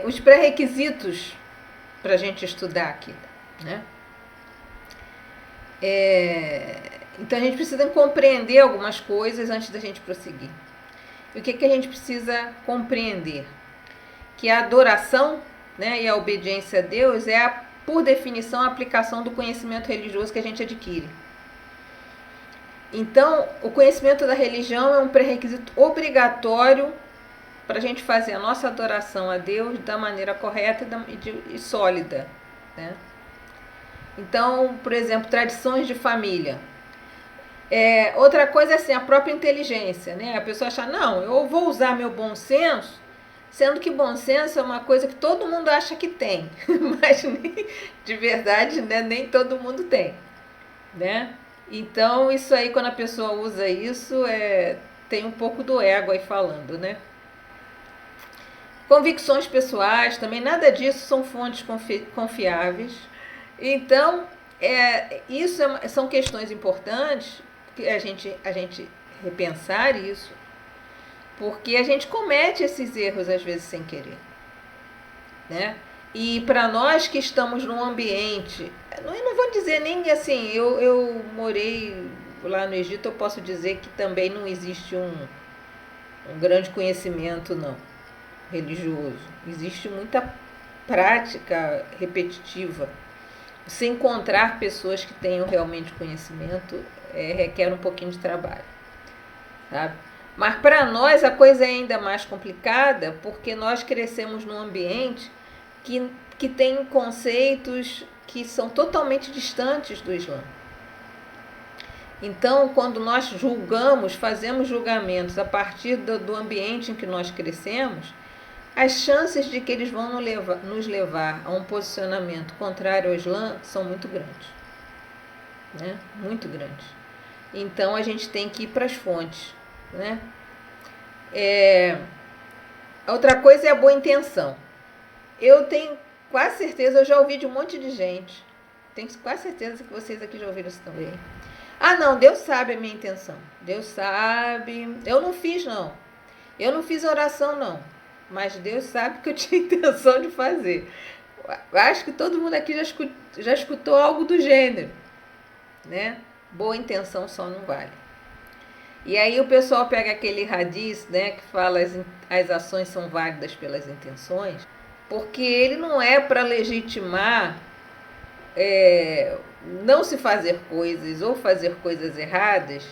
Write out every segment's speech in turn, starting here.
os pré-requisitos para a gente estudar aqui, né? Então a gente precisa compreender algumas coisas antes da gente prosseguir. E o que a gente precisa compreender? Que a adoração, né, e a obediência a Deus por definição, a aplicação do conhecimento religioso que a gente adquire. Então, o conhecimento da religião é um pré-requisito obrigatório para a gente fazer a nossa adoração a Deus da maneira correta e sólida, né? Então, por exemplo, tradições de família. Outra coisa é assim, a própria inteligência, né? A pessoa acha, não, eu vou usar meu bom senso, sendo que bom senso é uma coisa que todo mundo acha que tem, mas de verdade, né, nem todo mundo tem, né? Então, isso aí, quando a pessoa usa isso, tem um pouco do ego aí falando, né? Convicções pessoais, também nada disso são fontes confiáveis. Então, são questões importantes que a gente repensar isso, porque a gente comete esses erros às vezes sem querer, né? E para nós que estamos num ambiente, eu não vou dizer nem assim, eu morei lá no Egito, eu posso dizer que também não existe um grande conhecimento não religioso, existe muita prática repetitiva. Se encontrar pessoas que tenham realmente conhecimento requer um pouquinho de trabalho, sabe? Mas para nós a coisa é ainda mais complicada porque nós crescemos num ambiente que tem conceitos que são totalmente distantes do Islã. Então, quando nós julgamos, fazemos julgamentos a partir do ambiente em que nós crescemos, as chances de que eles vão nos levar a um posicionamento contrário ao Islã são muito grandes, né? Muito grandes. Então a gente tem que ir para as fontes, né? Outra coisa é a boa intenção. Eu tenho quase certeza, eu já ouvi de um monte de gente, tenho quase certeza que vocês aqui já ouviram isso também. Ah, não, Deus sabe a minha intenção. Deus sabe. Eu não fiz, não. Eu não fiz oração, não. Mas Deus sabe que eu tinha intenção de fazer. Acho que todo mundo aqui já escutou algo do gênero, né? Boa intenção só não vale. E aí o pessoal pega aquele hadith, né, que fala as ações são válidas pelas intenções, porque ele não é para legitimar não se fazer coisas ou fazer coisas erradas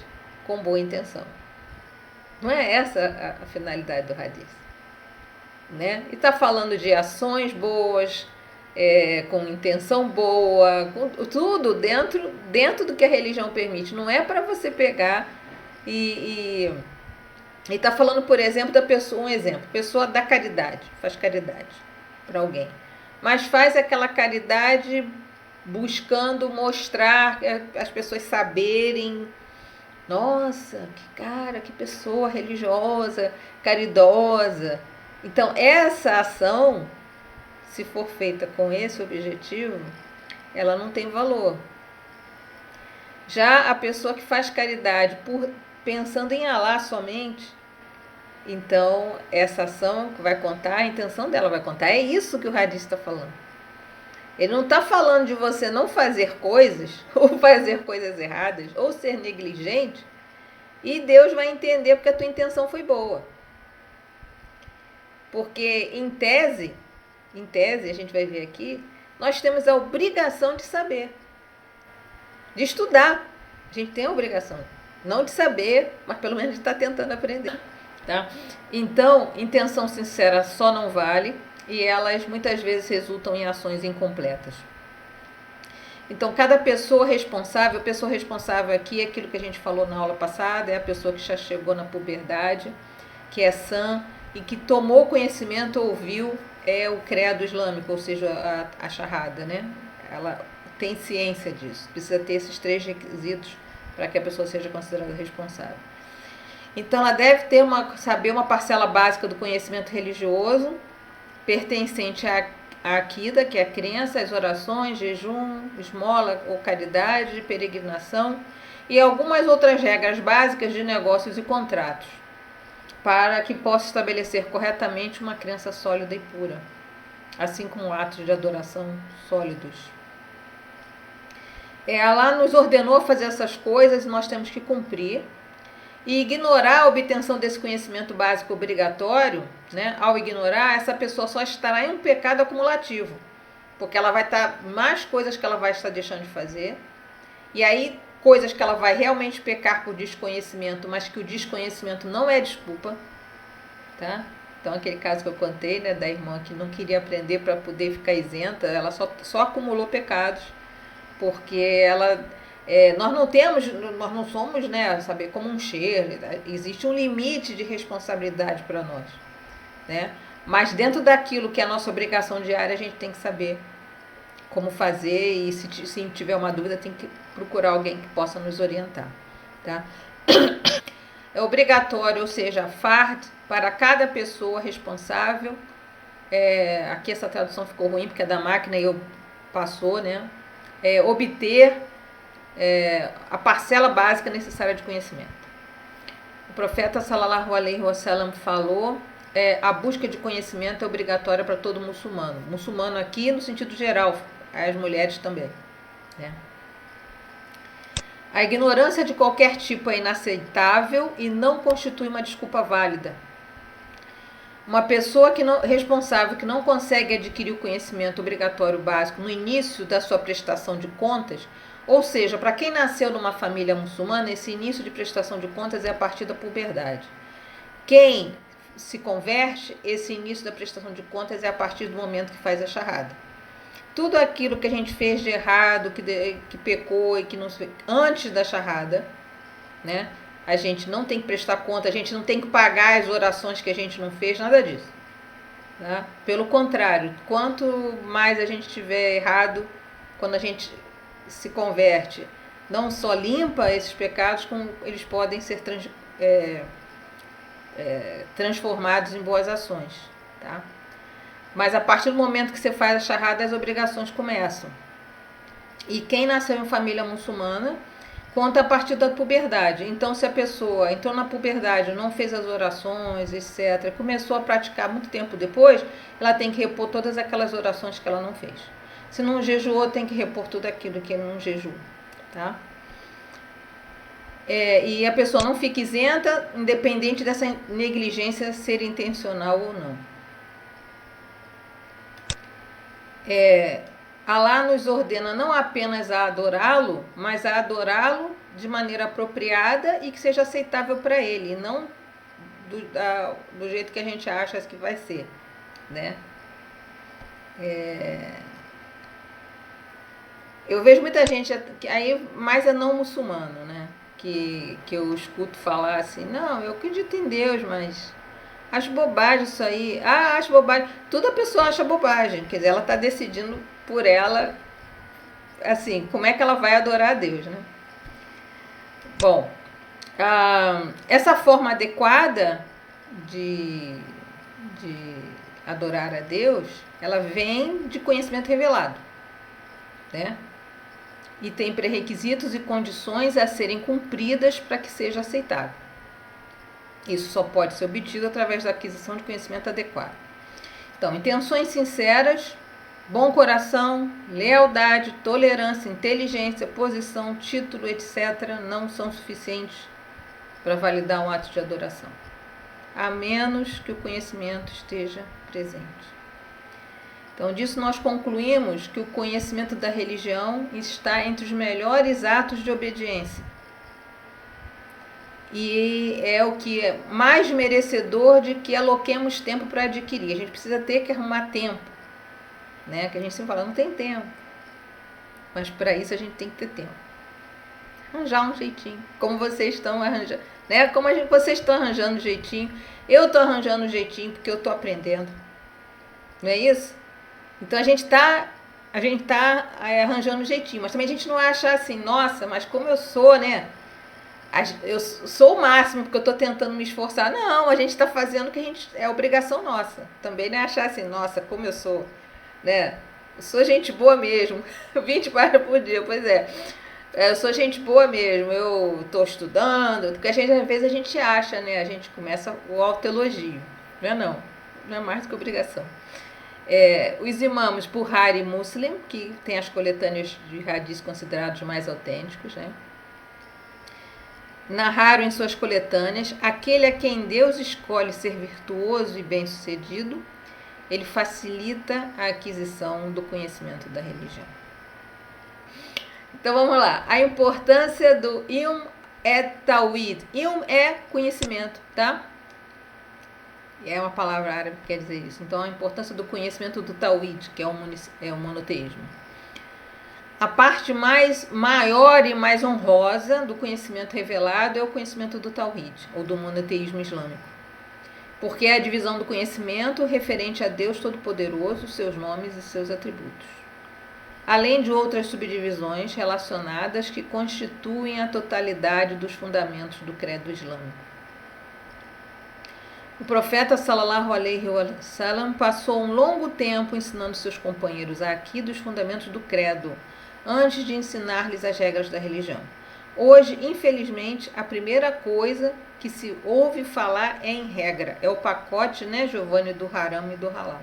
com boa intenção. Não é essa a finalidade do hadith, né? E está falando de ações boas, com intenção boa, com tudo dentro do que a religião permite. Não é para você pegar e está falando, por exemplo, pessoa dá caridade, faz caridade para alguém, mas faz aquela caridade buscando mostrar, as pessoas saberem, nossa, que pessoa religiosa, caridosa. Então, essa ação, se for feita com esse objetivo, ela não tem valor. Já a pessoa que faz caridade pensando em Allah somente, então essa ação que vai contar, a intenção dela vai contar. É isso que o hadith está falando. Ele não está falando de você não fazer coisas, ou fazer coisas erradas, ou ser negligente, e Deus vai entender porque a tua intenção foi boa. Porque em tese, a gente vai ver aqui, nós temos a obrigação de saber, de estudar. A gente tem a obrigação, não de saber, mas pelo menos de estar tentando aprender. Tá? Então, intenção sincera só não vale, e elas muitas vezes resultam em ações incompletas. Então, cada pessoa responsável aqui, aquilo que a gente falou na aula passada, é a pessoa que já chegou na puberdade, que é sã e que tomou conhecimento, ouviu o credo islâmico, ou seja, a shahada, né? Ela tem ciência disso, precisa ter esses 3 requisitos para que a pessoa seja considerada responsável. Então, ela deve saber uma parcela básica do conhecimento religioso, pertencente à Akida, que é a crença, as orações, jejum, esmola ou caridade, peregrinação e algumas outras regras básicas de negócios e contratos. para que possa estabelecer corretamente uma crença sólida e pura, assim como atos de adoração sólidos. Ela nos ordenou fazer essas coisas e nós temos que cumprir. E ignorar a obtenção desse conhecimento básico obrigatório, né? Ao ignorar, essa pessoa só estará em um pecado acumulativo, porque ela vai estar mais coisas que ela vai estar deixando de fazer, e aí coisas que ela vai realmente pecar por desconhecimento, mas que o desconhecimento não é desculpa, tá? Então aquele caso que eu contei, né, da irmã que não queria aprender para poder ficar isenta, ela só acumulou pecados, porque ela nós não somos, né, saber como um cheiro, existe um limite de responsabilidade para nós, né? Mas dentro daquilo que é a nossa obrigação diária, a gente tem que saber como fazer e se tiver uma dúvida, tem que procurar alguém que possa nos orientar, tá? É obrigatório, ou seja, fard, para cada pessoa responsável. Aqui essa tradução ficou ruim porque é da máquina e eu passou, né? Obter a parcela básica necessária de conhecimento. O profeta sallallahu alaihi wasallam falou: a busca de conhecimento é obrigatória para todo muçulmano. Muçulmano aqui no sentido geral, as mulheres também, né? A ignorância de qualquer tipo é inaceitável e não constitui uma desculpa válida. Uma pessoa responsável que não consegue adquirir o conhecimento obrigatório básico no início da sua prestação de contas, ou seja, para quem nasceu numa família muçulmana, esse início de prestação de contas é a partir da puberdade. Quem se converte, esse início da prestação de contas é a partir do momento que faz a charrada. Tudo aquilo que a gente fez de errado, que pecou e que não antes da charrada, né? A gente não tem que prestar conta, a gente não tem que pagar as orações que a gente não fez, nada disso. Tá? Pelo contrário, quanto mais a gente tiver errado, quando a gente se converte, não só limpa esses pecados, como eles podem ser transformados em boas ações. Tá? Mas a partir do momento que você faz a charrada, as obrigações começam. E quem nasceu em família muçulmana conta a partir da puberdade. Então, se a pessoa entrou na puberdade, não fez as orações, etc., começou a praticar muito tempo depois, ela tem que repor todas aquelas orações que ela não fez. Se não jejuou, tem que repor tudo aquilo que não jejuou. Tá? E a pessoa não fica isenta, independente dessa negligência ser intencional ou não. Alá nos ordena não apenas a adorá-lo, mas a adorá-lo de maneira apropriada e que seja aceitável para ele, e não do jeito que a gente acha que vai ser, né? Eu vejo muita gente, aí mais é não muçulmano, né? Que eu escuto falar assim, não, eu acredito em Deus, mas acho bobagem isso aí. Acho bobagem. Tudo a pessoa acha bobagem, quer dizer, ela está decidindo por ela, assim, como é que ela vai adorar a Deus, né? Bom, essa forma adequada de adorar a Deus, ela vem de conhecimento revelado, né? E tem pré-requisitos e condições a serem cumpridas para que seja aceitável. Isso só pode ser obtido através da aquisição de conhecimento adequado. Então, intenções sinceras, bom coração, lealdade, tolerância, inteligência, posição, título, etc., não são suficientes para validar um ato de adoração, a menos que o conhecimento esteja presente. Então, disso nós concluímos que o conhecimento da religião está entre os melhores atos de obediência. E é o que é mais merecedor de que aloquemos tempo para adquirir. A gente precisa ter que arrumar tempo, né? Que a gente sempre fala, não tem tempo. Mas para isso a gente tem que ter tempo. Arranjar um jeitinho, como vocês estão arranjando, né? Como vocês estão arranjando um jeitinho. Eu estou arranjando um jeitinho porque eu estou aprendendo. Não é isso? Então a gente tá arranjando um jeitinho, mas também a gente não acha assim, nossa, mas como eu sou, né? Eu sou o máximo porque eu estou tentando me esforçar. Não, a gente está fazendo o que é obrigação nossa. Também não é achar assim, nossa, como eu sou, né? Eu sou gente boa mesmo, 20 páginas por dia, pois é. Eu sou gente boa mesmo, eu estou estudando, porque às vezes a gente acha, né? A gente começa o autoelogio. Não é não, não é mais do que obrigação. Os imãs Buhari e Muslim, que tem as coletâneas de hadis considerados mais autênticos, né? Narraram em suas coletâneas: aquele a quem Deus escolhe ser virtuoso e bem-sucedido, ele facilita a aquisição do conhecimento da religião. Então vamos lá. A importância do ilm é tawhid. Ilm é conhecimento, tá? É uma palavra árabe que quer dizer isso. Então a importância do conhecimento do tawhid, que é o monoteísmo. A parte maior e mais honrosa do conhecimento revelado é o conhecimento do tawhid, ou do monoteísmo islâmico. Porque é a divisão do conhecimento referente a Deus Todo-Poderoso, seus nomes e seus atributos, além de outras subdivisões relacionadas que constituem a totalidade dos fundamentos do credo islâmico. O profeta sallallahu alaihi wasallam passou um longo tempo ensinando seus companheiros aqui dos fundamentos do credo, antes de ensinar-lhes as regras da religião. Hoje, infelizmente, a primeira coisa que se ouve falar é em regra. É o pacote, né, Giovanni, do haram e do halal.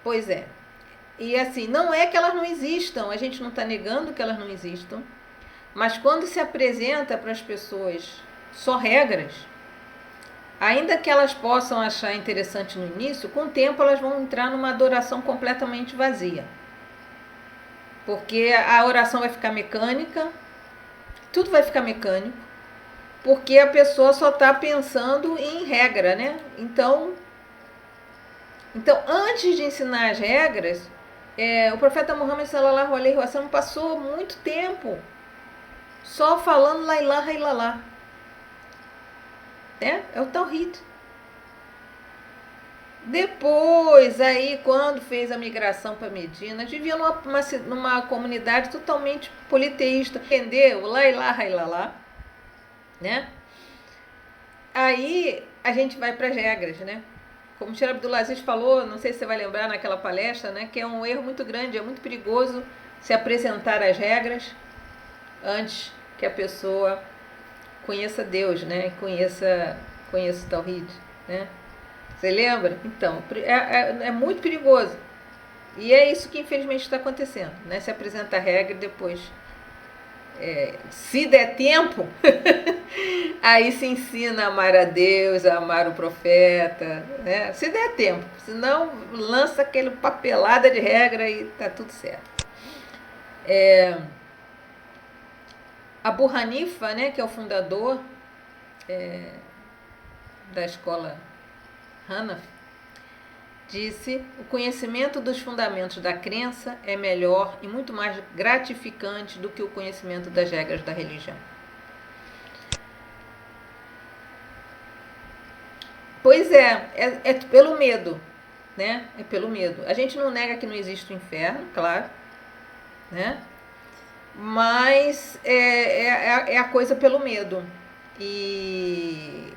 Pois é. E assim, não é que elas não existam, a gente não está negando que elas não existam, mas quando se apresenta para as pessoas só regras, ainda que elas possam achar interessante no início, com o tempo elas vão entrar numa adoração completamente vazia. Porque a oração vai ficar mecânica, tudo vai ficar mecânico, porque a pessoa só está pensando em regra, né? Então, antes de ensinar as regras, o profeta Muhammad sallallahu alaihi wasallam passou muito tempo só falando la ilaha illallah. É o tawhid. Depois, aí, quando fez a migração para Medina, vivia numa comunidade totalmente politeísta. Entendeu? La ilaha illallah, né? Aí a gente vai para as regras, né? Como o Sheikh Abdulaziz falou, não sei se você vai lembrar naquela palestra, né? Que é um erro muito grande, é muito perigoso se apresentar as regras antes que a pessoa conheça Deus, né? Conheça o tawhid, né? Você lembra? Então, é muito perigoso. E é isso que infelizmente está acontecendo, né? Se apresenta a regra e depois, se der tempo, aí se ensina a amar a Deus, a amar o profeta, né? Se der tempo, senão lança aquele papelada de regra e tá tudo certo. Abu Hanifa, né, que é o fundador da escola Hanafi, disse: o conhecimento dos fundamentos da crença é melhor e muito mais gratificante do que o conhecimento das regras da religião. Pois é pelo medo, né? É pelo medo. A gente não nega que não existe o inferno, claro, né? Mas é a coisa pelo medo. E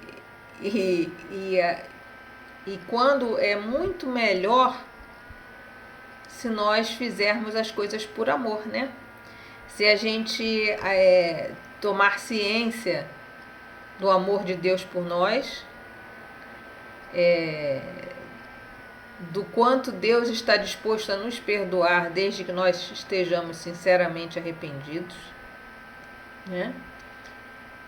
quando é muito melhor se nós fizermos as coisas por amor, né? Se a gente tomar ciência do amor de Deus por nós, do quanto Deus está disposto a nos perdoar desde que nós estejamos sinceramente arrependidos, né?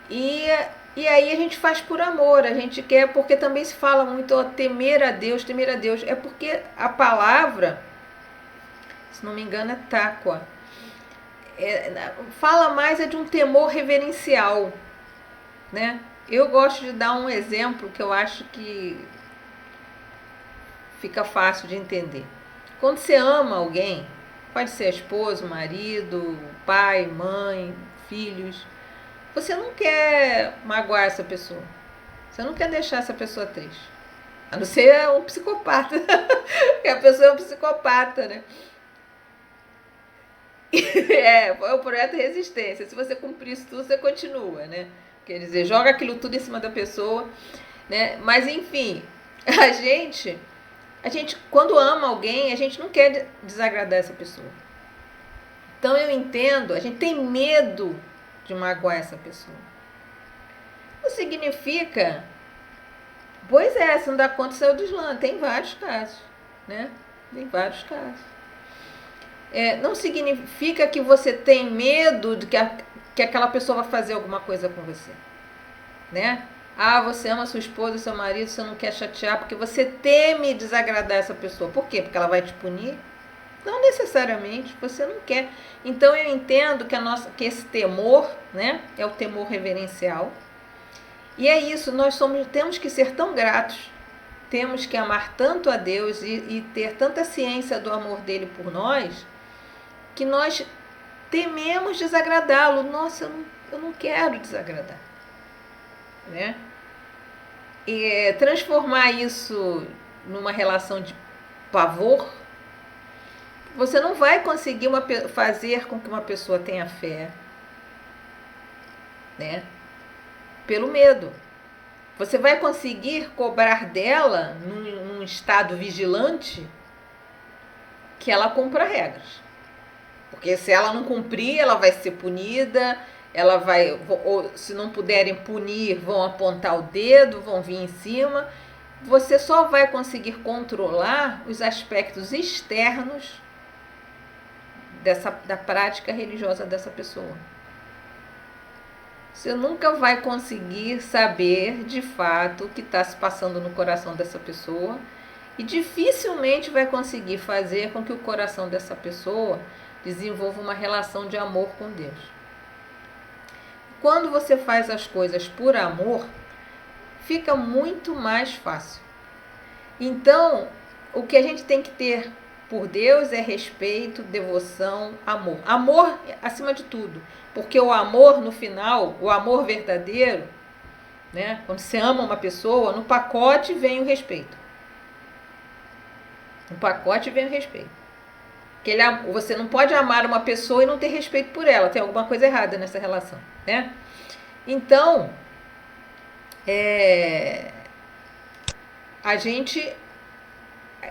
E aí a gente faz por amor, a gente quer, porque também se fala muito, temer a Deus, é porque a palavra, se não me engano, é taqwa. Fala mais de um temor reverencial, né? Eu gosto de dar um exemplo que eu acho que fica fácil de entender. Quando você ama alguém, pode ser esposo, marido, pai, mãe, filhos, você não quer magoar essa pessoa. Você não quer deixar essa pessoa triste. A não ser um psicopata. Porque a pessoa é um psicopata, né? É o projeto de resistência. Se você cumprir isso tudo, você continua, né? Quer dizer, joga aquilo tudo em cima da pessoa, né? Mas, enfim, a gente, quando ama alguém, a gente não quer desagradar essa pessoa. Então eu entendo, a gente tem medo de magoar essa pessoa. Não significa, pois é, se não dá conta, saiu do Islã. Tem vários casos, né? Tem vários casos. Não significa que você tem medo de que aquela pessoa vai fazer alguma coisa com você, né? Ah, você ama sua esposa, seu marido, você não quer chatear porque você teme desagradar essa pessoa. Por quê? Porque ela vai te punir? Não necessariamente, você não quer. Então eu entendo que esse temor, né, é o temor reverencial. E é isso, temos que ser tão gratos, temos que amar tanto a Deus e ter tanta ciência do amor dele por nós, que nós tememos desagradá-lo. Nossa, eu não quero desagradar, né? E transformar isso numa relação de pavor, você não vai conseguir fazer com que uma pessoa tenha fé, né? Pelo medo. Você vai conseguir cobrar dela, num estado vigilante, que ela cumpra regras. Porque se ela não cumprir, ela vai ser punida, ela vai, ou se não puderem punir, vão apontar o dedo, vão vir em cima. Você só vai conseguir controlar os aspectos externos da prática religiosa dessa pessoa. Você nunca vai conseguir saber de fato o que está se passando no coração dessa pessoa e dificilmente vai conseguir fazer com que o coração dessa pessoa desenvolva uma relação de amor com Deus. Quando você faz as coisas por amor, fica muito mais fácil. Então, o que a gente tem que ter por Deus é respeito, devoção, amor. Amor acima de tudo. Porque o amor, no final, o amor verdadeiro, né? Quando você ama uma pessoa, no pacote vem o respeito. No pacote vem o respeito. Você não pode amar uma pessoa e não ter respeito por ela. Tem alguma coisa errada nessa relação, né? Então,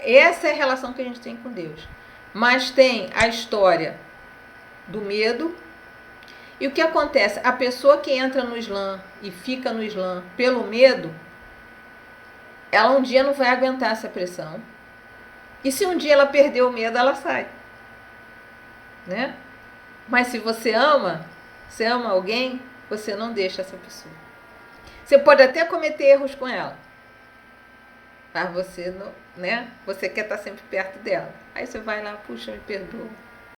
essa é a relação que a gente tem com Deus. Mas tem a história do medo. E o que acontece? A pessoa que entra no Islã e fica no Islã pelo medo, ela um dia não vai aguentar essa pressão. E se um dia ela perder o medo, ela sai, né? Mas se você ama alguém, você não deixa essa pessoa. Você pode até cometer erros com ela, mas você não, né? Você quer estar sempre perto dela. Aí você vai lá, puxa, me perdoa.